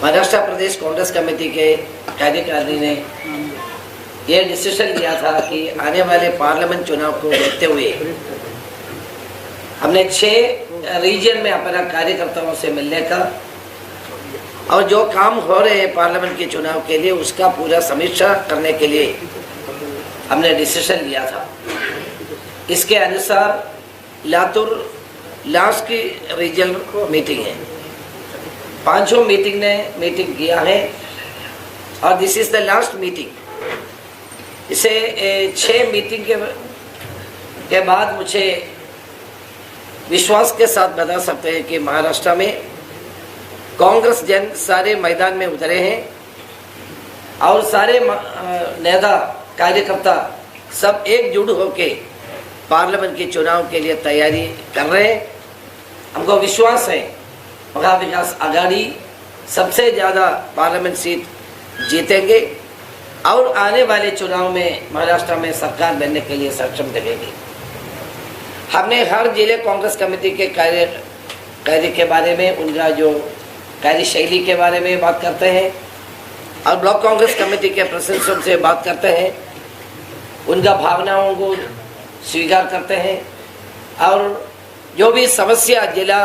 महाराष्ट्र प्रदेश Congress committee के कार्यकारिणी ने यह डिसीजन लिया था कि आने वाले पार्लियामेंट चुनाव को देखते हुए हमने 6 रीजन में अपना कार्यकर्ताओं से मिलने का और जो काम हो रहे हैं पार्लियामेंट के चुनाव के लिए उसका पूरा समीक्षा करने के लिए हमने डिसीजन लिया था। इसके अनुसार लातूर लास्ट की रीजनल मीटिंग है, 5 मीटिंग ने मीटिंग किया है और दिस इज द लास्ट मीटिंग। इसे 6 मीटिंग के बाद मुझे विश्वास के साथ बता सकते हैं कि महाराष्ट्र में कांग्रेस जन सारे मैदान में उतरे हैं और सारे नेता कार्यकर्ता सब एकजुट होकर पार्लियामेंट के चुनाव के लिए तैयारी कर रहे हैं। हमको विश्वास है महाविकास आघाड़ी सबसे ज़्यादा पार्लियामेंट सीट जीतेंगे और आने वाले चुनाव में महाराष्ट्र में सरकार बनने के लिए सक्षम रहेगी। हमने हर जिले कांग्रेस कमेटी के कार्य के बारे में, उनका जो कार्यशैली के बारे में बात करते हैं और ब्लॉक कांग्रेस कमेटी के प्रेसिडेंट से बात करते हैं, उनका भावनाओं को स्वीकार करते हैं और जो भी समस्या जिला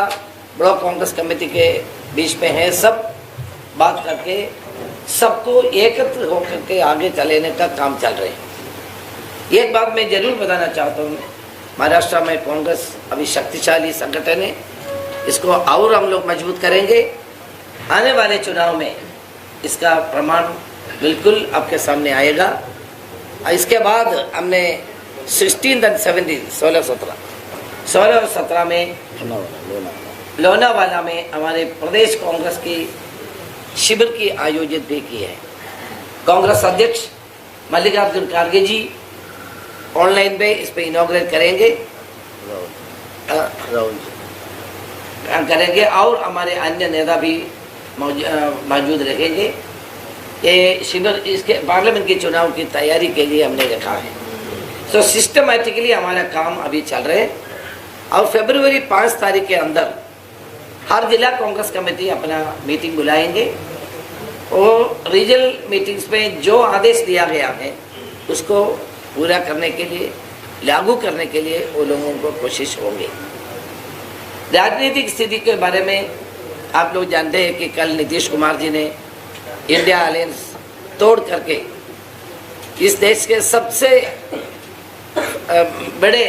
ब्लॉक कांग्रेस कमेटी के बीच में है सब बात करके सबको एकत्र होकर के आगे चलेने का काम चल रहे हैं। एक बात मैं जरूर बताना चाहता हूँ, महाराष्ट्र में कांग्रेस अभी शक्तिशाली संगठन है, इसको और हम लोग मजबूत करेंगे। आने वाले चुनाव में इसका प्रमाण बिल्कुल आपके सामने आएगा। इसके बाद हमने 16 और 17 16 और 17 में लोनावाला में हमारे प्रदेश कांग्रेस की शिविर की आयोजित भी की है। कांग्रेस अध्यक्ष मल्लिकार्जुन खड़गे जी ऑनलाइन पे इस पे इनॉग्रेट करेंगे और हमारे अन्य नेता भी मौजूद रहेंगे। ये शिविर इसके पार्लियामेंट के चुनाव की तैयारी के लिए हमने रखा है। सो सिस्टमैटिकली हमारा काम अभी चल रहे हैं और फरवरी 5 तारीख के अंदर हर जिला कांग्रेस कमेटी अपना मीटिंग बुलाएंगे और रीजनल मीटिंग्स में जो आदेश दिया गया है उसको पूरा करने के लिए, लागू करने के लिए वो लोगों को कोशिश होंगे। राजनीतिक स्थिति के बारे में आप लोग जानते हैं कि कल नीतीश कुमार जी ने इंडिया अलायंस तोड़ करके इस देश के सबसे बड़े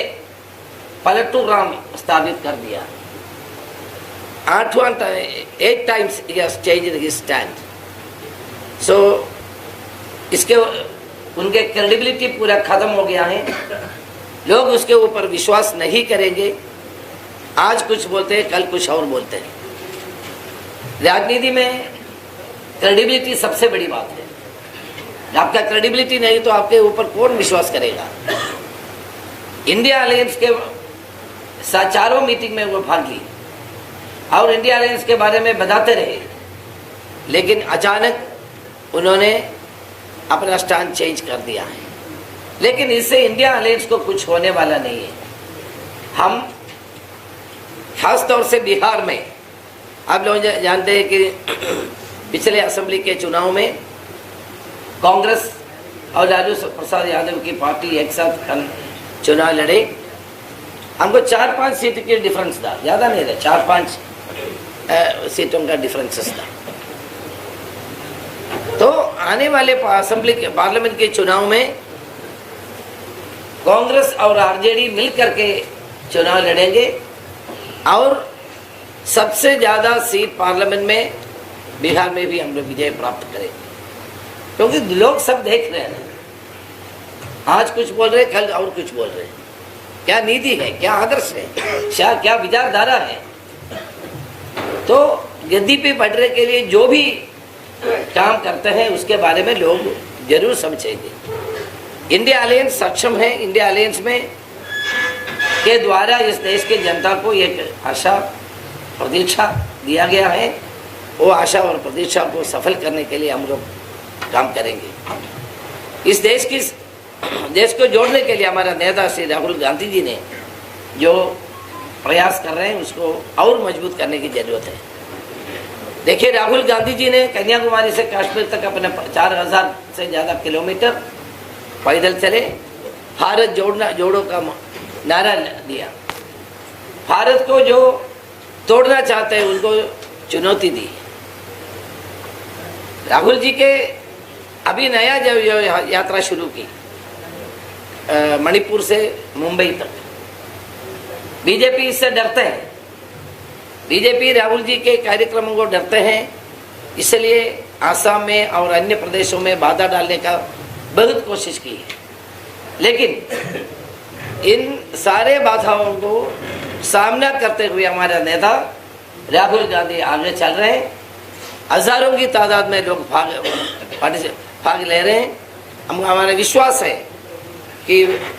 पलटू राम स्थापित कर दिया। 8 times he has changed his stand. So इसके उनके क्रेडिबिलिटी पूरा खत्म हो गया है। लोग उसके ऊपर विश्वास नहीं करेंगे। आज कुछ बोलते हैं, कल कुछ और बोलते हैं। राजनीति में क्रेडिबिलिटी सबसे बड़ी बात है। आपका क्रेडिबिलिटी नहीं तो आपके ऊपर कौन विश्वास करेगा। इंडिया अलायंस के 4 मीटिंग में वो भाग ली और इंडिया अलायंस के बारे में बताते रहे, लेकिन अचानक उन्होंने अपना स्टैंड चेंज कर दिया है। लेकिन इससे इंडिया अलायंस को कुछ होने वाला नहीं है। हम खास तौर से बिहार में आप लोग जानते हैं कि पिछले असेंबली के चुनाव में कांग्रेस और लालू प्रसाद यादव की पार्टी एक साथ चुनाव लड़े। हमको 4-5 सीट के डिफरेंस था, ज़्यादा नहीं था, 4-5 सीटों का डिफरेंसेस था। तो आने वाले असेंबली के पार्लियामेंट के चुनाव में कांग्रेस और आरजेडी मिलकर के चुनाव लड़ेंगे और सबसे ज़्यादा सीट पार्लियामेंट में बिहार में भी हम लोग विजय प्राप्त करेंगे, क्योंकि लोग सब देख रहे हैं। आज कुछ बोल रहे, कल और कुछ बोल रहे। क्या नीति है, क्या आदर्श है, क्या विचारधारा है। तो गद्दी पे बैठने के लिए जो भी काम करते हैं उसके बारे में लोग जरूर समझेंगे। इंडिया अलायंस सक्षम है। इंडिया अलायंस में के द्वारा इस देश के जनता को एक आशा प्रतीक्षा दिया गया है। वो आशा और प्रतीक्षा को सफल करने के लिए हम लोग काम करेंगे। इस देश को जोड़ने के लिए हमारा नेता श्री राहुल गांधी जी ने जो प्रयास कर रहे हैं उसको और मजबूत करने की ज़रूरत है। देखिए, राहुल गांधी जी ने कन्याकुमारी से कश्मीर तक अपने 4000 से ज़्यादा किलोमीटर पैदल चले, भारत जोड़ो का नारा दिया। भारत को जो तोड़ना चाहते हैं उनको चुनौती दी। राहुल जी के अभी नया जो यात्रा शुरू की मणिपुर से मुंबई तक, बीजेपी इससे डरते हैं। बीजेपी राहुल जी के कार्यक्रमों को डरते हैं, इसलिए आसाम में और अन्य प्रदेशों में बाधा डालने का बहुत कोशिश की है। लेकिन इन सारे बाधाओं को सामना करते हुए हमारा नेता राहुल गांधी आगे चल रहे हैं। हजारों की तादाद में लोग भाग ले रहे हैं। हमारा विश्वास है कि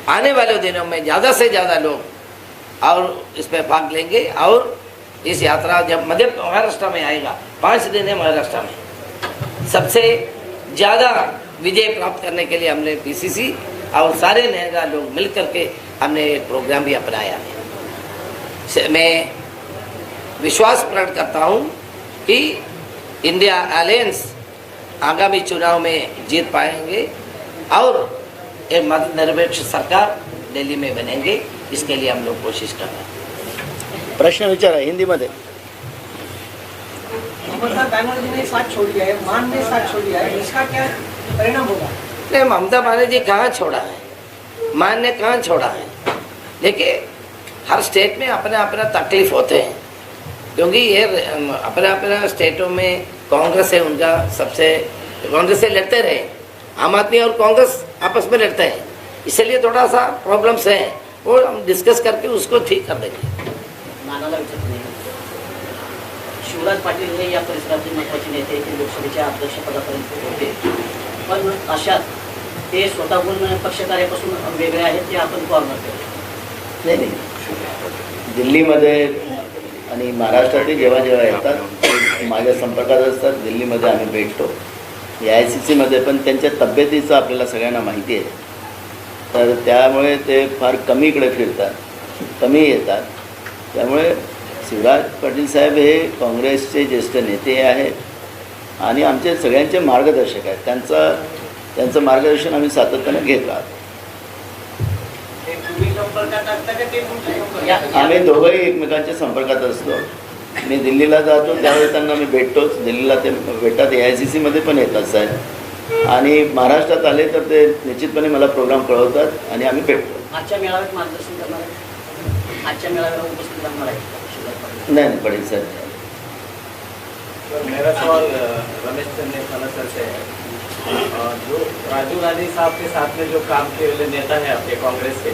आने वाले दिनों में ज़्यादा से ज़्यादा लोग और इसमें भाग लेंगे और इस यात्रा जब मध्य महाराष्ट्र में आएगा, 5 दिन है महाराष्ट्र में, सबसे ज़्यादा विजय प्राप्त करने के लिए हमने पीसीसी और सारे नेता लोग मिल करके हमने एक प्रोग्राम भी अपनाया है। मैं विश्वास प्रकट करता हूँ कि इंडिया अलायंस आगामी चुनाव में जीत पाएंगे और एक मध्यनिरपेक्ष सरकार दिल्ली में बनेंगे। इसके लिए हम लोग कोशिश कर रहे हैं। प्रश्न विचारा हिंदी में। ममता बनर्जी ने साथ छोड़ दिया है, मान ने साथ छोड़ दिया है, इसका क्या परिणाम होगा? नहीं, ममता बनर्जी कहाँ छोड़ा है, मान ने कहाँ छोड़ा है। देखिए, हर स्टेट में अपना अपना तकलीफ होते हैं, क्योंकि ये अपना अपना स्टेटों में कांग्रेस है उनका सबसे, कांग्रेस से लड़ते रहे, आम आदमी और कांग्रेस आपस में लड़ते हैं, इसलिए थोड़ा सा प्रॉब्लम्स हैं, वो हम डिस्कस करके उसको ठीक कर देंगे। मानाला विचारत नाही, शिवराज पाटील हे या परिसरातील महत्त्वाचे नेते ते लोकसभेच्या अध्यक्षपदापर्यंत होते, पण अशात ते स्वतःहून पक्षकार्यापासून वेगळे आहेत, ते आपण कॉर्नर केले. नाही, दिल्लीमध्ये आणि महाराष्ट्रातील जेव्हा जेव्हा येतात माझ्या संपर्कात असतात. दिल्लीमध्ये आम्ही भेटतो, AICC मध्ये पण त्यांच्या तब्येतीचं आपल्याला सगळ्यांना माहिती आहे, तर त्यामुळे ते फार कमी इकडे फिरतात, कमी येतात. त्यामुळे शिवराज पाटील साहेब हे काँग्रेसचे ज्येष्ठ नेते आहेत आणि आमचे सगळ्यांचे मार्गदर्शक आहेत. त्यांचं मार्गदर्शन आम्ही सातत्याने घेत राहतो. आम्ही दोघंही एकमेकांच्या संपर्कात असतो. मी दिल्लीला जातो त्यावेळी त्यांना मी भेटतोच, दिल्लीला ते भेटतात, AICC मध्ये पण येतात साहेब, आणि महाराष्ट्रात आले तर ते निश्चितपणे मला प्रोग्राम कळवतात आणि आम्ही भेटतो. आजच्या मेळाव्यात मार्गदर्शन करणार आहे, आजच्या मेळाव्याला उपस्थित राहणार आहे नहीं पड़ेगी सर. मेरा सवाल रमेश चंद्र सर से है. जो राजीव गांधी साहब के साथ में जो काम किए हुए नेता है आपके कांग्रेस के,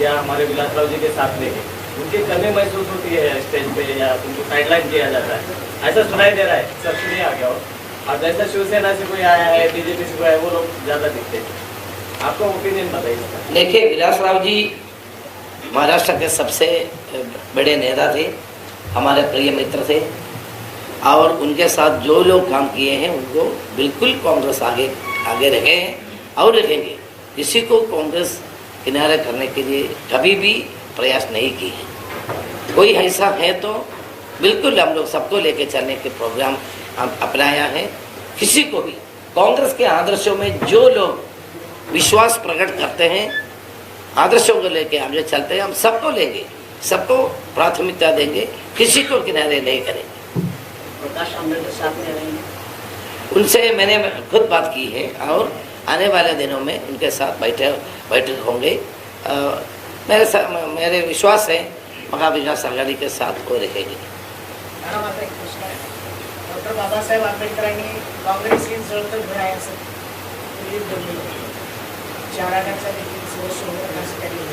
या हमारे विलासराव जी के साथ में, उनकी कमी महसूस होती है स्टेज पे या उनको साइडलाइन किया जाता है, ऐसा सुनाई दे रहा है. सब सुनिए आ गया हो, और जैसा शिवसेना से कोई आया है, BJP से कोई आया, वो लोग ज़्यादा दिखते हैं. आपका ओपिनियन बताइए. देखिए, विलासराव जी महाराष्ट्र के सबसे बड़े नेता थे, हमारे प्रिय मित्र थे, और उनके साथ जो लोग काम किए हैं उनको बिल्कुल कांग्रेस आगे रखे हैं और रखेंगे. किसी को कांग्रेस किनारे करने के लिए कभी भी प्रयास नहीं किए हैं. कोई ऐसा है तो बिल्कुल हम लोग सबको लेके चलने के प्रोग्राम हम अपनाया है. किसी को भी कांग्रेस के आदर्शों में जो लोग विश्वास प्रकट करते हैं, आदर्शों को लेके आगे चलते हैं, हम सबको लेंगे, सबको प्राथमिकता देंगे, किसी को किनारे नहीं करेंगे. प्रकाश आंबेडकर साथ में रहेंगे, उनसे मैंने खुद बात की है और आने वाले दिनों में उनके साथ बैठक होंगे. मेरे विश्वास है महाविकास आघाड़ी के साथ को रहेंगे. डॉक्टर बाबासाहेब आंबेडकरांनी काँग्रेसची जळतर भरायचं चाराण्याचा देखील सोडवण्यास केली.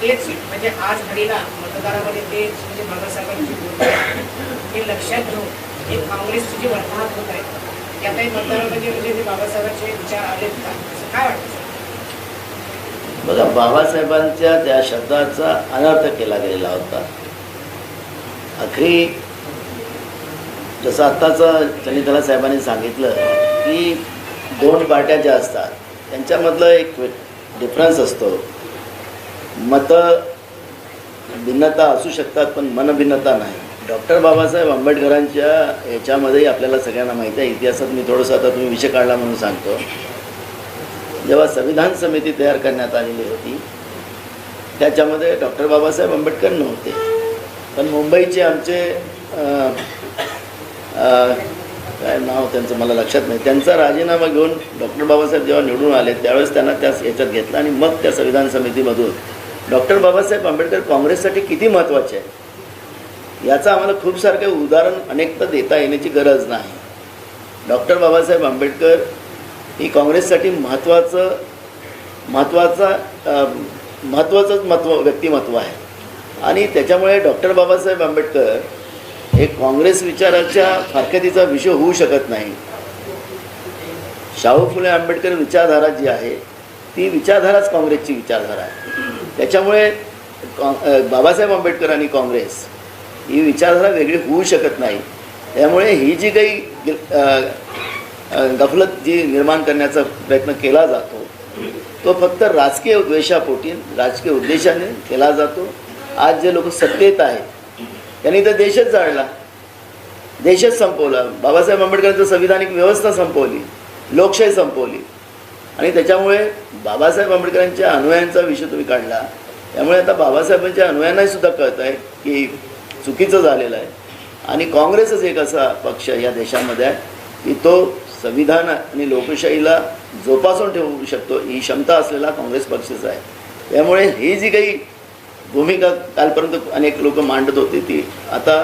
तेच म्हणजे आज घडीला मतदारामध्ये तेच म्हणजे बाबासाहेबांची भूमिका हे लक्षात घेऊन हे काँग्रेसची जी वर्तणूक होत आहे त्यातही मतदारामध्ये म्हणजे ते बाबासाहेबांचे विचार आलेत का, असं काय वाटतं? बघा, बाबासाहेबांच्या त्या शब्दाचा अनर्थ केला गेलेला होता. अखेरी जसं आत्ताचं चनितला साहेबांनी सांगितलं की 2 पार्ट्या ज्या असतात त्यांच्यामधलं एक डिफरन्स असतो. मतं भिन्नता असू शकतात पण मनभिन्नता नाही. डॉक्टर बाबासाहेब आंबेडकरांच्या याच्यामध्ये आपल्याला सगळ्यांना माहिती आहे, इतिहासात मी थोडंसं आता तुम्ही विषय काढला म्हणून सांगतो. जेव्हा संविधान समिती तयार करण्यात आलेली होती त्याच्यामध्ये डॉक्टर बाबासाहेब आंबेडकर नव्हते, पण मुंबईचे आमचे काय नाव त्यांचं मला लक्षात नाही, त्यांचा राजीनामा घेऊन डॉक्टर बाबासाहेब जेव्हा निवडून आले त्यावेळेस त्यांना त्या याच्यात घेतलं आणि मग त्या संविधान समितीमधून डॉक्टर बाबासाहेब आंबेडकर काँग्रेससाठी किती महत्त्वाचे आहे याचं आम्हाला खूप सारं काही उदाहरण अनेकदा देता येण्याची गरज नाही. डॉक्टर बाबासाहेब आंबेडकर ही काँग्रेससाठी महत्त्वाचं व्यक्तिमत्व आहे आणि त्याच्यामुळे डॉक्टर बाबासाहेब आंबेडकर हे काँग्रेस विचाराच्या फारकतीचा विषय होऊ शकत नाही. शाहू फुले आंबेडकर विचारधारा जी आहे ती विचारधाराच काँग्रेसची विचारधारा आहे. त्याच्यामुळे बाबासाहेब आंबेडकर आणि काँग्रेस ही विचारधारा वेगळी होऊ शकत नाही. त्यामुळे ही जी काही गफलत जी निर्माण करण्याचा प्रयत्न केला जातो तो फक्त राजकीय द्वेषापोटी राजकीय उद्देशाने केला जातो. आज जे लोक सत्तेत आहेत त्यांनी तर देशच जाळला, देशच संपवला, बाबासाहेब आंबेडकरांचं संविधानिक व्यवस्था संपवली, लोकशाही संपवली आणि त्याच्यामुळे बाबासाहेब आंबेडकरांच्या अनुयायांचा विषय तुम्ही काढला. त्यामुळे आता बाबासाहेबांच्या अनुयायांनाही सुद्धा कळत आहे की चुकीचं झालेलं आहे आणि काँग्रेसच एक असा पक्ष या देशामध्ये आहे की तो संविधान आणि लोकशाहीला जोपासून ठेवू शकतो ही क्षमता असलेला काँग्रेस पक्षच आहे. त्यामुळे ही जी काही भूमिका कालपर्यंत अनेक लोक मांडत होती ती आता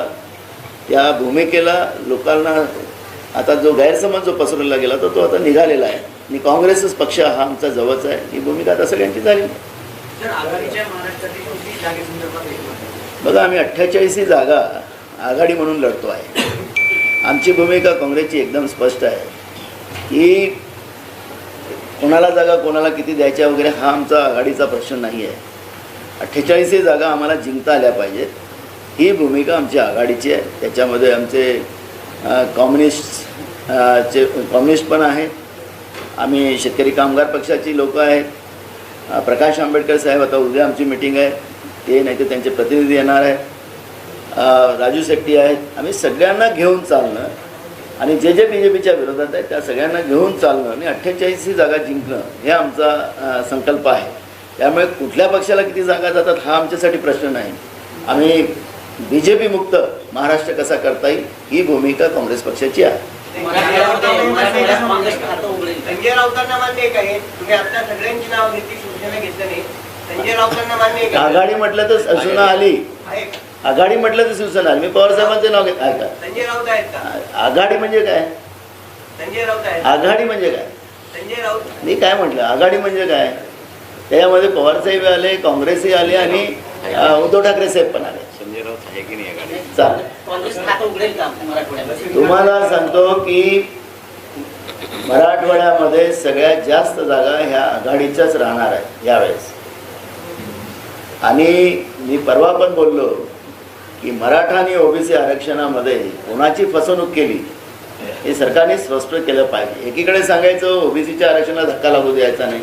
त्या भूमिकेला लोकांना आता जो गैरसमज जो पसरवला गेला तो आता निघालेला आहे आणि काँग्रेसच पक्ष हा आमचा जवळचा आहे ही भूमिका आता सगळ्यांची झाली. बघा आम्ही 48 जागा आघाडी म्हणून लढतो आहे. आमची भूमिका काँग्रेसची एकदम स्पष्ट आहे की कोणाला जागा कोणाला किती द्यायच्या वगैरे हा आमचा आघाडीचा प्रश्न नाही आहे. 48 जागा आम्हाला जिंकता आल्या पाहिजेत ही भूमिका आमची आघाडीची आहे. त्याच्यामध्ये आमचे कम्युनिस्ट पण आहेत, आम्ही शेतकरी कामगार पक्षाची लोक आहेत, प्रकाश आंबेडकर साहेब आता उद्या आमची मिटिंग आहे ते नाही तर त्यांचे प्रतिनिधी येणार आहेत, राजू शेट्टी आहेत. आम्ही सगळ्यांना घेऊन चालणं आणि जे जे BJPच्या विरोधात आहेत त्या सगळ्यांना घेऊन चालणं आणि 48 जागा जिंकणं हे आमचा संकल्प आहे. त्यामुळे कुठल्या पक्षाला किती जागा जातात हा आमच्यासाठी प्रश्न नाही. आम्ही BJP मुक्त महाराष्ट्र कसा करता येईल ही भूमिका काँग्रेस पक्षाची आहे. संजय राऊतांना मान्य आहे का हे? तुम्ही आता सगळ्यांची नाव घेतली, शिवसेना घेतलं नाही. संजय राऊतांना मान्य आहे का? आघाडी म्हटलं तर शिवसेना आली, आघाडी म्हटलं तर शिवसेना आली. मी पवारसाहेबांचे नाव घेत आहे का? संजय राऊत आहेत का? आघाडी म्हणजे काय? संजय राऊत आहेत. आघाडी म्हणजे काय? संजय राऊत मी काय म्हटलं आघाडी म्हणजे काय? त्याच्यामध्ये पवारसाहेब आले, काँग्रेसही आले आणि उद्धव ठाकरे साहेब पण आले. संजय राऊत आहे की नाही आघाडी? चालेल. काँग्रेस खातं उघडेल का मराठवाड्यामध्ये? तुम्हाला सांगतो की मराठवाड्यामध्ये सगळ्यात जास्त जागा ह्या आघाडीच्याच राहणार आहेत यावेळेस. आणि मी परवा पण बोललो की मराठा आणि OBC आरक्षणामध्ये कोणाची फसवणूक केली हे सरकारने स्पष्ट केलं पाहिजे. एकीकडे सांगायचं OBCच्या आरक्षणाला धक्का लागू द्यायचा नाही,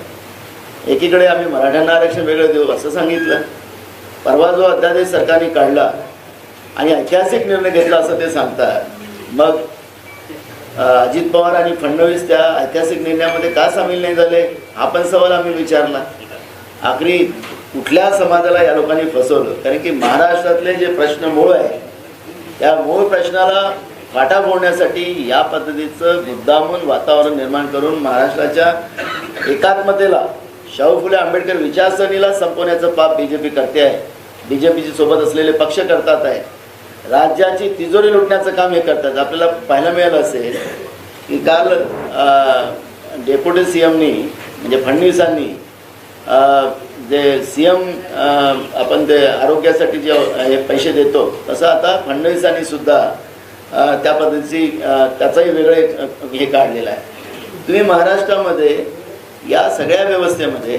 एकीकडे आम्ही मराठ्यांना आरक्षण वेगळं देऊ असं सांगितलं. परवा जो अध्यादेश सरकारने काढला आणि ऐतिहासिक निर्णय घेतला असं ते सांगतात. मग अजित पवार आणि फडणवीस त्या ऐतिहासिक निर्णयामध्ये का सामील नाही झाले हा पण सवाल आम्ही विचारला. आखरी कुठल्या समाजाला या लोकांनी फसवलं? कारण की महाराष्ट्रातले जे प्रश्न मूळ आहे त्या मूळ प्रश्नाला फाटा फोडण्यासाठी या पद्धतीचं मुद्दामून वातावरण निर्माण करून महाराष्ट्राच्या एकात्मतेला शाहू फुले आंबेडकर विचारसरणीला संपवण्याचं पाप BJP करते आहे. BJPची सोबत असलेले पक्ष करतात आहे. राज्याची तिजोरी लुटण्याचं काम हे करतात. आपल्याला पाहायला मिळालं असेल की काल डेप्युटी CMनी म्हणजे फडणवीसांनी जे CM आपण ते आरोग्यासाठी जे हे पैसे देतो तसं आता फडणवीसांनी सुद्धा त्या पद्धतीची त्याचाही वेगळे हे काढलेलं आहे. तुम्ही महाराष्ट्रामध्ये या सगळ्या व्यवस्थेमध्ये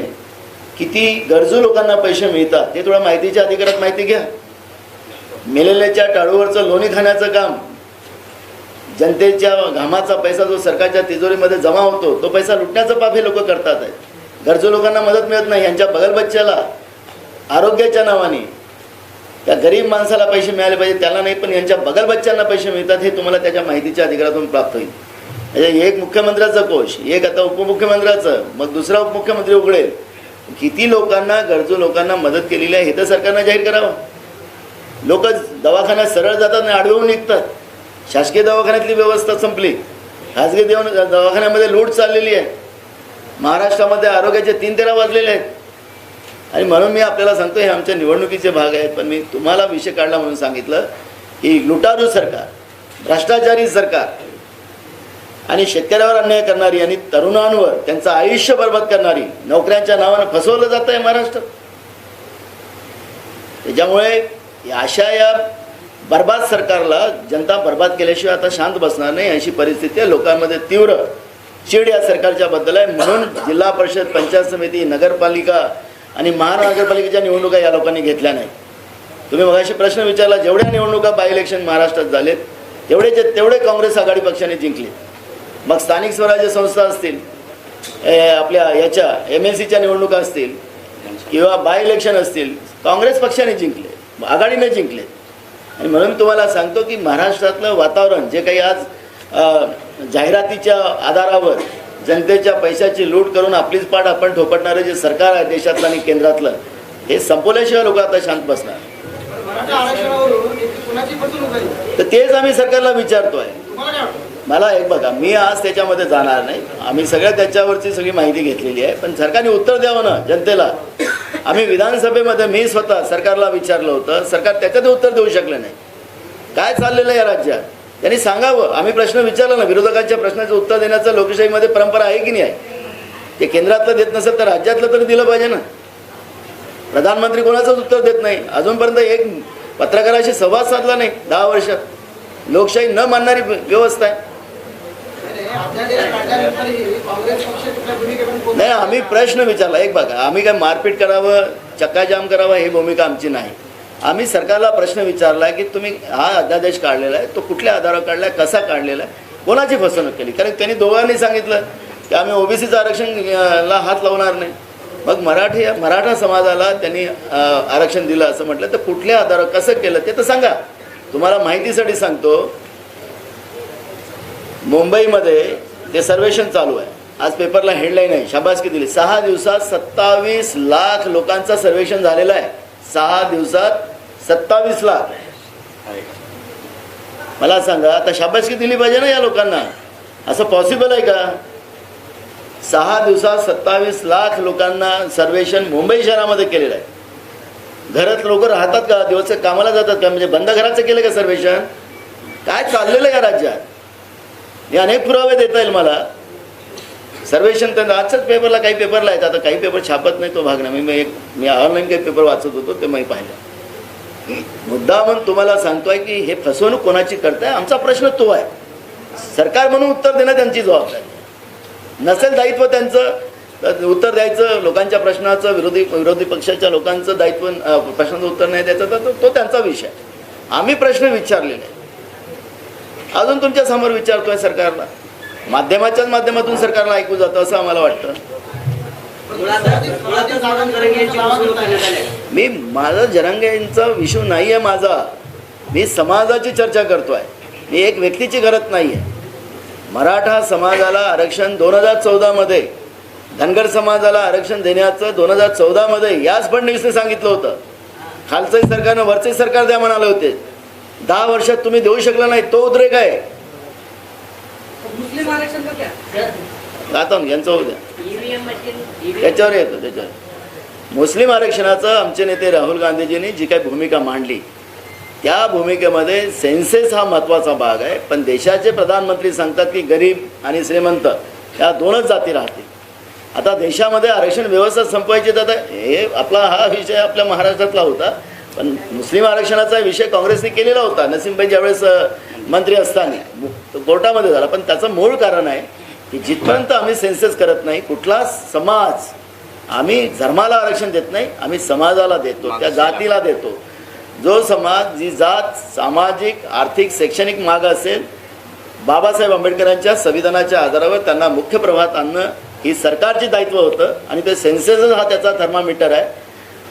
किती गरजू लोकांना पैसे मिळतात ते थोडं माहितीच्या अधिकारात माहिती घ्या. मेलेल्याच्या टाळूवरचं लोणी खाण्याचं काम, जनतेच्या घामाचा पैसा जो सरकारच्या तिजोरीमध्ये जमा होतो तो पैसा लुटण्याचं पाप हे लोक करतात आहेत. गरजू लोकांना मदत मिळत नाही, यांच्या बगलबच्च्याला आरोग्याच्या नावाने त्या गरीब माणसाला पैसे मिळाले पाहिजे त्याला नाही, पण यांच्या बगलबच्च्यांना पैसे मिळतात हे तुम्हाला त्याच्या माहितीच्या अधिकारातून प्राप्त होईल. म्हणजे एक मुख्यमंत्र्याचं कोश, एक आता उपमुख्यमंत्र्याचं, मग दुसरा उपमुख्यमंत्री उघडेल. किती लोकांना, गरजू लोकांना मदत केलेली आहे हे तर सरकारनं जाहीर करावं. लोक दवाखान्यात सरळ जातात आणि आडवून निघतात. शासकीय दवाखान्यातली व्यवस्था संपली, खाजगी दवाखान्यामध्ये लूट चाललेली आहे. महाराष्ट्रामध्ये आरोग्याचे 3-13 वाजलेले आहेत. आणि म्हणून मी आपल्याला सांगतो हे आमच्या निवडणुकीचे भाग आहेत, पण मी तुम्हाला विषय काढला म्हणून सांगितलं की लुटारू सरकार, भ्रष्टाचारी सरकार आणि शेतकऱ्यावर अन्याय करणारी आणि तरुणांवर त्यांचं आयुष्य बर्बाद करणारी, नोकऱ्यांच्या नावानं फसवलं जात आहे महाराष्ट्रात. त्याच्यामुळे अशा या बर्बाद सरकारला जनता बर्बाद केल्याशिवाय आता शांत बसणार नाही अशी परिस्थिती आहे. लोकांमध्ये तीव्र चीड या सरकारच्या बद्दल आहे. म्हणून जिल्हा परिषद, पंचायत समिती, नगरपालिका आणि महानगरपालिकेच्या निवडणुका या लोकांनी घेतल्या नाही. तुम्ही मगाशी प्रश्न विचारला, जेवढ्या निवडणुका बाय इलेक्शन महाराष्ट्रात झालेत तेवढे काँग्रेस आघाडी पक्षाने जिंकले. मग स्थानिक स्वराज्य संस्था असतील, आपल्या याच्या MLCच्या निवडणुका असतील किंवा बाय इलेक्शन असतील, काँग्रेस पक्षाने जिंकले, आघाडीने जिंकले. आणि म्हणून तुम्हाला सांगतो की महाराष्ट्रातलं वातावरण जे काही आज जाहिरातीच्या आधारावर जनतेच्या पैशाची लूट करून आपलीच पाठ आपण ठोपटणारं जे सरकार आहे देशातलं आणि केंद्रातलं, हे संपवल्याशिवाय लोक आता शांत बसणार. तर तेच आम्ही सरकारला विचारतोय. मला एक बघा, मी आज त्याच्यामध्ये जाणार नाही. आम्ही सगळ्या त्याच्यावरची सगळी माहिती घेतलेली आहे, पण सरकारने उत्तर द्यावं ना जनतेला. आम्ही विधानसभेमध्ये मी स्वतः सरकारला विचारलं होतं, सरकार त्याच्यात उत्तर देऊ शकलं नाही. काय चाललेलं आहे या राज्यात त्यांनी सांगावं. आम्ही प्रश्न विचारला ना, विरोधकांच्या प्रश्नाचं उत्तर देण्याचं लोकशाहीमध्ये परंपरा आहे की नाही आहे. ते केंद्रातलं देत नसेल तर राज्यातलं तरी दिलं पाहिजे ना. प्रधानमंत्री कोणाचंच उत्तर देत नाही. अजूनपर्यंत एक पत्रकाराशी संवाद साधला नाही 10 वर्षात. लोकशाही न मानणारी व्यवस्था आहे. नाही, आम्ही प्रश्न विचारला. एक बघा, आम्ही काय मारपीट करावं, चक्काजाम करावं ही भूमिका आमची नाही. आम्ही सरकारला प्रश्न विचारला की तुम्ही हा अध्यादेश काढलेला आहे तो कुठल्या आधारावर काढला आहे, कसा काढलेला आहे, कोणाची फसवणूक केली. कारण त्यांनी दोघांनी सांगितलं की आम्ही OBCचं आरक्षणला हात लावणार नाही. मग मराठा समाजाला त्यांनी आरक्षण दिलं असं म्हटलं, तर कुठल्या आधारावर कसं केलं ते तर सांगा. तुम्हाला माहितीसाठी सांगतो, मुंबईमध्ये ते सर्वेक्षण चालू आहे. आज पेपरला हेडलाईन आहे, शाबासकी दिली. 6 दिवसात 27 लाख लोकांचं सर्वेक्षण झालेलं आहे. 6 दिवसात 27 लाख. मला सांगा, आता शाबासकी दिली पाहिजे ना या लोकांना. असं पॉसिबल आहे का? 6 दिवसात 27 लाख लोकांना सर्वेक्षण मुंबई शहरामध्ये केलेलं आहे. घरात लोक राहतात का, दिवस कामाला जातात का, म्हणजे बंद घराचं केलं का सर्वेक्षण? काय चाललेलं आहे या राज्यात हे अनेक पुरावे देता येईल मला. सर्वेक्षण तर आजच्याच पेपरला, काही पेपरला आहेत, आता काही पेपर छापत नाही तो भाग नाही. मी ऑनलाईन काही पेपर वाचत होतो ते मी पाहिलं. मुद्दा म्हणून तुम्हाला सांगतोय की हे फसवणूक कोणाची करताय, आमचा प्रश्न तो आहे. सरकार म्हणून उत्तर देणं त्यांची जबाबदारी. नसेल दायित्व त्यांचं उत्तर द्यायचं, लोकांच्या प्रश्नाचं, विरोधी पक्षाच्या लोकांचं दायित्व, प्रश्नाचं उत्तर नाही द्यायचं, तर तो त्यांचा विषय. आम्ही प्रश्न विचारलेले आहे, अजून तुमच्या समोर विचारतोय सरकारला. माध्यमाच्याच माध्यमातून सरकारला ऐकू जातं असं आम्हाला वाटतं. मी माझा जरांगेंचा विषय नाही आहे माझा. मी समाजाची चर्चा करतोय. मी एक व्यक्तीची गरज नाही आहे. मराठा समाजाला आरक्षण 2014 मध्ये, धनगर समाजाला आरक्षण देण्याचं 2014 मध्ये याच फडणवीसने सांगितलं होतं. खालचंही सरकारनं वरचंही सरकार द्या म्हणाले होते. 10 वर्षात तुम्ही देऊ शकला नाही, तो उद्रेक आहे. मुस्लिम आरक्षण का क्या? आता यांचं होऊ द्या, त्याच्यावर येतो. त्याच्यावर मुस्लिम आरक्षणाचं आमचे नेते राहुल गांधीजींनी जी काही भूमिका मांडली त्या भूमिकेमध्ये सेन्सेस हा महत्त्वाचा भाग आहे. पण देशाचे प्रधानमंत्री सांगतात की गरीब आणि श्रीमंत या 2च जाती राहतील. आता देशामध्ये आरक्षण व्यवस्था संपवायची, तर आता हे आपला हा विषय आपल्या महाराष्ट्रातला होता. पण मुस्लिम आरक्षणाचा विषय काँग्रेसने केलेला होता. नसीमभाई ज्यावेळेस मंत्री असताना कोर्टामध्ये झाला. पण त्याचं मूळ कारण आहे की जिथपर्यंत आम्ही सेन्सेस करत नाही, कुठला समाज, आम्ही धर्माला आरक्षण देत नाही, आम्ही समाजाला देतो, त्या जातीला देतो. जो समाज, जी जात सामाजिक, आर्थिक, शैक्षणिक माग असेल, बाबासाहेब आंबेडकरांच्या संविधानाच्या आधारावर त्यांना मुख्य प्रवाहात आणणं ही सरकारची दायित्व होतं. आणि ते सेन्सेसच हा त्याचा थर्मामीटर आहे.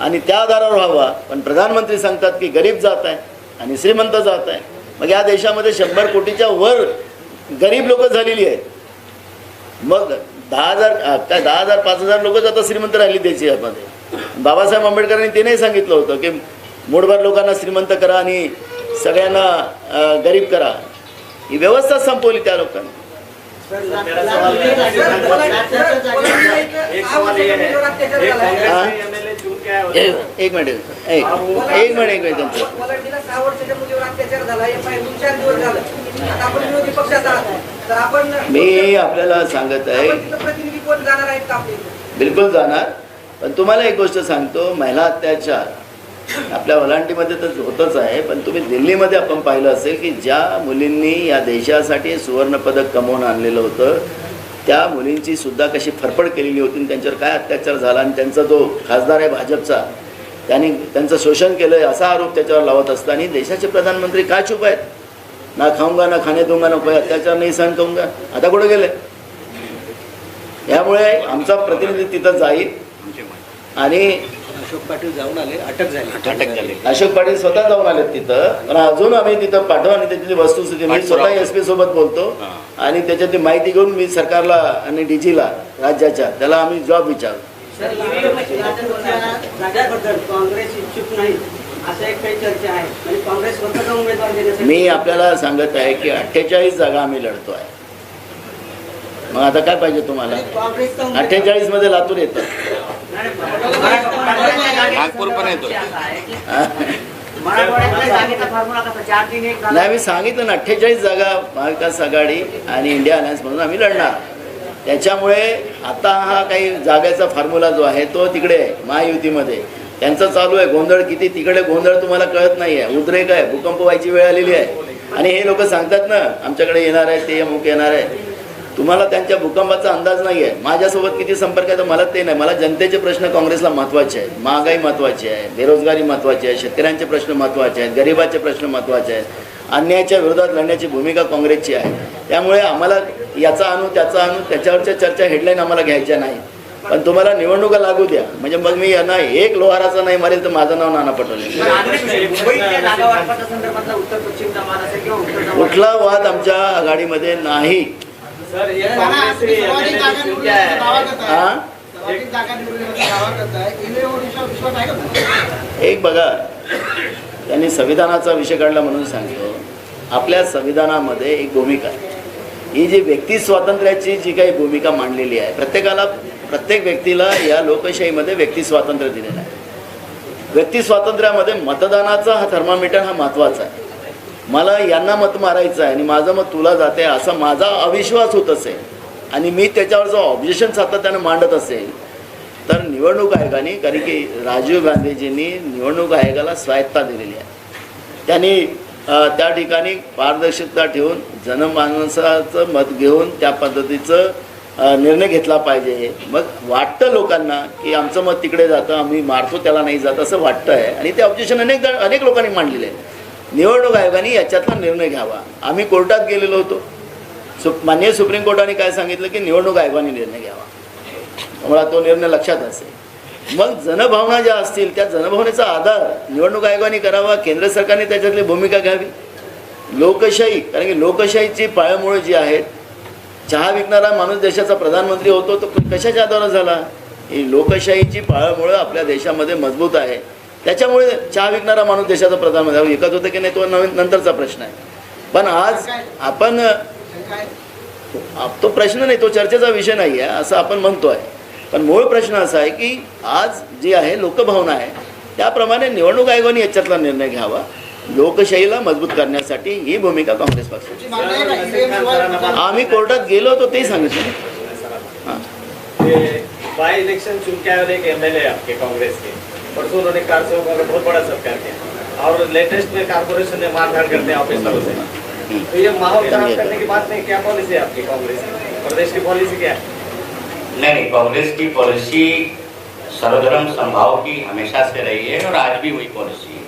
आणि त्या आधारावर व्हावा. पण प्रधानमंत्री सांगतात की गरीब जात आहे आणि श्रीमंत जात आहे. मग या देशामध्ये 100 कोटीच्या वर गरीब लोक झालेली आहेत. मग 10,000 5,000 लोकच आता श्रीमंत राहिली देशामध्ये. बाबासाहेब आंबेडकरांनी ते नाही सांगितलं होतं की मूठभर लोकांना श्रीमंत करा आणि सगळ्यांना गरीब करा. ही व्यवस्था संपवली त्या लोकांनी. मेरा सवाल है, एक सवाल ये है, एक कांग्रेस के एमएलए चुन के आए होते हैं. एक मिनिट त्यांचं पलटणीला 6 वर्षाच्या मुलीवर अत्याचार झाला. हे पाय 2-4 दिवस झालं. आता आपण विरोधी पक्षात आहात तर आपण मी आपल्याला सांगत आहे आपण तिथं प्रतिनिधी कोण जाणार आहेत का आपले? बिलकुल जाणार. पण तुम्हाला एक गोष्ट सांगतो, महिला अत्याचार आपल्या वलांटीमध्ये तर होतच आहे. पण तुम्ही दिल्लीमध्ये आपण पाहिलं असेल की ज्या मुलींनी या देशासाठी सुवर्णपदक कमवून आणलेलं होतं त्या मुलींची सुद्धा कशी फरफड केलेली होती आणि त्यांच्यावर काय अत्याचार झाला. आणि त्यांचा जो खासदार आहे भाजपचा त्यांनी त्यांचं शोषण केलं असा आरोप त्याच्यावर लावत असताना देशाचे प्रधानमंत्री का चुप आहेत? ना खाऊंगा ना खाणे दूंगा ना कोई अत्याचार नाही सहन करूंगा. आता कुठे गेले? यामुळे आमचा प्रतिनिधी तिथं जाईल आणि अशोक पाटील जाऊन आले, अटक झाली. अशोक पाटील स्वतः जाऊन आलेत तिथं. पण अजून आम्ही तिथं पाठवू आणि त्याची वस्तुस्थिती मी स्वतः SP सोबत बोलतो आणि त्याच्यातली माहिती घेऊन मी सरकारला आणि DGला राज्याच्या त्याला आम्ही जॉब विचारू. जागाबद्दल काँग्रेस इच्छुक नाही असं एक काही चर्चा आहे आणि काँग्रेस स्वतःचा उमेदवार देण्यासाठी मी आपल्याला सांगत आहे की 48 जागा आम्ही लढतो आहे. मग आता काय पाहिजे तुम्हाला? 48 मध्ये लातूर येतं. नागपूर पण येतो. नाही मी सांगितलं ना 48 जागा महाविकास आघाडी आणि इंडिया अलायन्स म्हणून आम्ही लढणार. त्याच्यामुळे आता हा काही जागेचा फॉर्म्युला जो आहे तो तिकडे आहे महायुतीमध्ये त्यांचं चालू आहे. गोंधळ किती तिकडे गोंधळ तुम्हाला कळत नाही आहे. उद्रेक आहे, भूकंप व्हायची वेळ आलेली आहे. आणि हे लोक सांगतात ना आमच्याकडे येणार आहे ते अमुक येणार आहे. तुम्हाला त्यांच्या भूकंपाचा अंदाज नाही आहे. माझ्यासोबत किती संपर्क आहे तर मला ते नाही. मला जनतेचे प्रश्न काँग्रेसला महत्त्वाचे आहेत. महागाई महत्त्वाची आहे, बेरोजगारी महत्त्वाची आहे, शेतकऱ्यांचे प्रश्न महत्त्वाचे आहेत, गरिबाचे प्रश्न महत्त्वाचे आहेत. अन्यायाच्या विरोधात लढण्याची भूमिका काँग्रेसची आहे. त्यामुळे आम्हाला याचा आणू त्याचा आणू त्याच्यावरच्या चर्चा हेडलाईन आम्हाला घ्यायच्या नाही. पण तुम्हाला निवडणुका लागू द्या म्हणजे मग मी यांना एक लोहाराचा नाही मारेल तर माझं नाव नाना पटोले. कुठला वाद आमच्या आघाडीमध्ये नाही. सर ये कांग्रेस से एमएलए चुन के आए हैं. हां एक बघा त्यांनी संविधानाचा विषय काढला म्हणून सांगतो. आपल्या संविधानामध्ये एक भूमिका आहे. ही जी व्यक्ती स्वातंत्र्याची जी काही भूमिका मांडलेली आहे प्रत्येक व्यक्तीला या लोकशाहीमध्ये व्यक्ती स्वातंत्र्य दिलेलं आहे. व्यक्ती स्वातंत्र्यामध्ये मतदानाचा हा थर्मामीटर हा महत्त्वाचा आहे. मला यांना मत मारायचं आहे आणि माझं मत तुला जाते असा माझा अविश्वास होत असेल आणि मी त्याच्यावरचं ऑब्जेक्शन सातत्यानं मांडत असेल तर निवडणूक आयोगाने कारण की राजीव गांधीजींनी निवडणूक आयोगाला स्वायत्ता दिलेली आहे. त्यांनी त्या ठिकाणी पारदर्शकता ठेवून जनमानसाचं मत घेऊन त्या पद्धतीचं निर्णय घेतला पाहिजे. मग वाटतं लोकांना की आमचं मत तिकडे जातं आम्ही मारतो त्याला नाही जात असं वाटतं आहे आणि ते ऑब्जेक्शन अनेक लोकांनी मांडलेलं आहे. निवडणूक आयोगाने याच्यातला निर्णय घ्यावा. आम्ही कोर्टात गेलेलो होतो. माननीय सुप्रीम कोर्टाने काय सांगितलं की निवडणूक आयोगाने निर्णय घ्यावा. मला तो निर्णय लक्षात असेल. मग जनभावना ज्या असतील त्या जनभावनेचा आधार निवडणूक आयोगाने करावा. केंद्र सरकारने त्याच्यातली भूमिका घ्यावी. लोकशाही कारण की लोकशाहीची पाळंमुळं जी आहेत चहा विकणारा माणूस देशाचा प्रधानमंत्री होतो तो कशाच्या आधारावर झाला? ही लोकशाहीची पाळंमुळं आपल्या देशामध्ये मजबूत आहे. त्याच्यामुळे चहा विकणारा माणूस देशाचा प्रधानमंत्री विकत होतं की नाही तो नंतरचा प्रश्न आहे. पण आज आपण तो प्रश्न नाही तो चर्चेचा विषय नाही आहे असं आपण म्हणतो आहे. पण मूळ प्रश्न असा आहे की आज जी आहे लोकभावना आहे त्याप्रमाणे निवडणूक आयोगाने याच्यातला निर्णय घ्यावा. लोकशाहीला मजबूत करण्यासाठी ही भूमिका काँग्रेस पक्षाची. आम्ही कोर्टात गेलो होतो ते सांगितलं. हां बाई इलेक्शन चुन के आए एक एमएलए आपके कांग्रेस के परसों उन्होंने कार सेवकों का बहुत बड़ा सत्कार किया और लेटेस्ट में कारपोरेशन में मारधाड़ करते हैं ऑफिसरों से. तो ये माहौल खराब करने की बात नहीं. क्या पॉलिसी है आपकी कांग्रेस की? प्रदेश की पॉलिसी क्या है? नहीं, कांग्रेस की पॉलिसी सर्वधर्म समभाव की हमेशा से रही है और आज भी वही पॉलिसी है.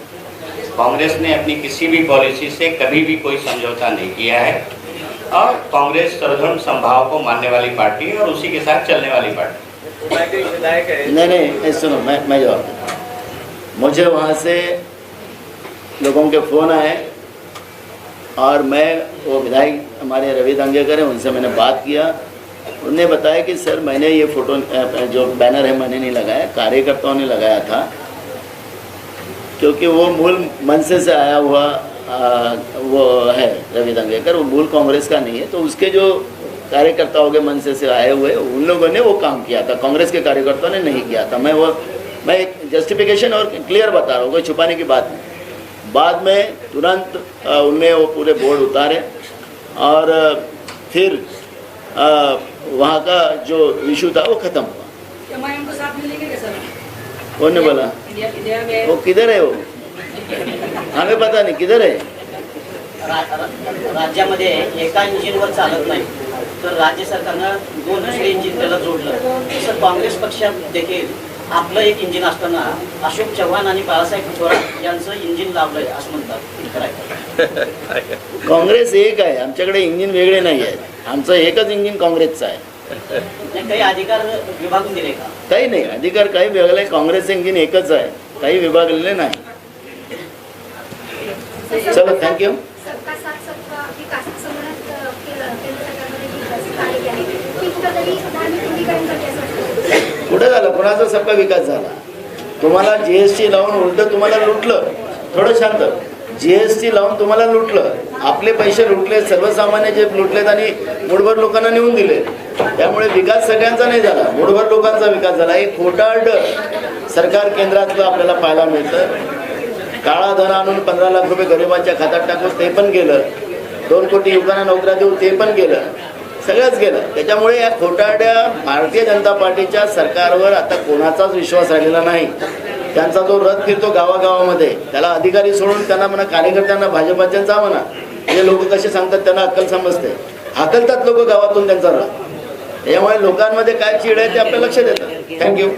कांग्रेस ने अपनी किसी भी पॉलिसी से कभी भी कोई समझौता नहीं किया है और कांग्रेस सर्वधर्म समभाव को मानने वाली पार्टी है और उसी के साथ चलने वाली पार्टी. विधायक है नहीं सुनो मैं जवाब देता हूँ. मुझे वहाँ से लोगों के फ़ोन आए और मैं वो विधायक हमारे रवि दंगेकर हैं, उनसे मैंने बात किया। उन्होंने बताया कि सर मैंने ये फ़ोटो जो बैनर है मैंने नहीं लगाया, कार्यकर्ताओं ने लगाया था, क्योंकि वो मूल मनसे से आया हुआ वो है रवि दंगेकर, वो मूल कांग्रेस का नहीं है। तो उसके जो कार्यकर्ताओं के मनसे से आए हुए उन लोगों ने वो काम किया था, कांग्रेस के कार्यकर्ताओं ने नहीं किया था। मैं एक जस्टिफिकेशन और क्लियर बता रहा हूँ, कोई छुपाने की बात नहीं। बाद में तुरंत उनने वो पूरे बोर्ड उतारे और फिर वहाँ का जो इशू था वो ख़त्म हुआ। एमआईएम को साथ मिलेंगे क्या सर? कौन ने बोला? इंडिया में वो किधर है? वो हमें पता नहीं किधर है। राज्यामध्ये एका इंजिनवर चालत नाही, तर राज्य सरकारनं 2 दुसरे इंजिन त्याला जोडलं। तसं काँग्रेस पक्षात देखील आपलं एक इंजिन असताना अशोक चव्हाण आणि बाळासाहेब थोरात यांचं इंजिन लावलंय असं म्हणतात। काँग्रेस एक आहे, आमच्याकडे इंजिन वेगळे नाही आहेत, आमचं एकच इंजिन काँग्रेसचं आहे। काही अधिकार विभागून दिले का? काही नाही अधिकार, काही वेगळे, काँग्रेसचं इंजिन एकच आहे, काही विभागलेले नाही। चलो थँक्यू। सबका साथ सबका विकास संबंधात केंद्र सरकारने विकास कार्य केले की कुठेतरी धार्मिक रुढीकरण करते असं वाटतं? कुठे झालं? कोणाचा सबका विकास झाला? तुम्हाला जीएसटी लावून उलट तुम्हाला लुटलं। थोडं शांत। जीएसटी लावून तुम्हाला लुटलं, आपले पैसे लुटले, सर्वसामान्य जे लुटलेत आणि मुठभर लोकांना नेऊन दिले। त्यामुळे विकास सगळ्यांचा नाही झाला, मुठभर लोकांचा विकास झाला। एक खोटारड सरकार केंद्रातलं आपल्याला पाहायला मिळतं। काळा धन आणून 15 लाख रुपये गरिबांच्या खात्यात टाकून ते पण गेलं, 2 कोटी युवकांना नोकऱ्या देऊन ते पण गेलं, सगळंच गेलं। त्याच्यामुळे या खोटारड्या भारतीय जनता पार्टीच्या सरकारवर आता कोणाचाच विश्वास राहिलेला नाही। त्यांचा जो रथ फिरतो गावागावामध्ये, त्याला अधिकारी सोडून त्यांना म्हणा कार्यकर्त्यांना भाजपाच्यांचा म्हणा, हे लोक कसे सांगतात त्यांना अक्कल समजते, हाकलतात लोक गावातून त्यांचा रथ। त्यामुळे लोकांमध्ये काय चीड आहे ते आपल्या लक्षात येतं। थँक्यू।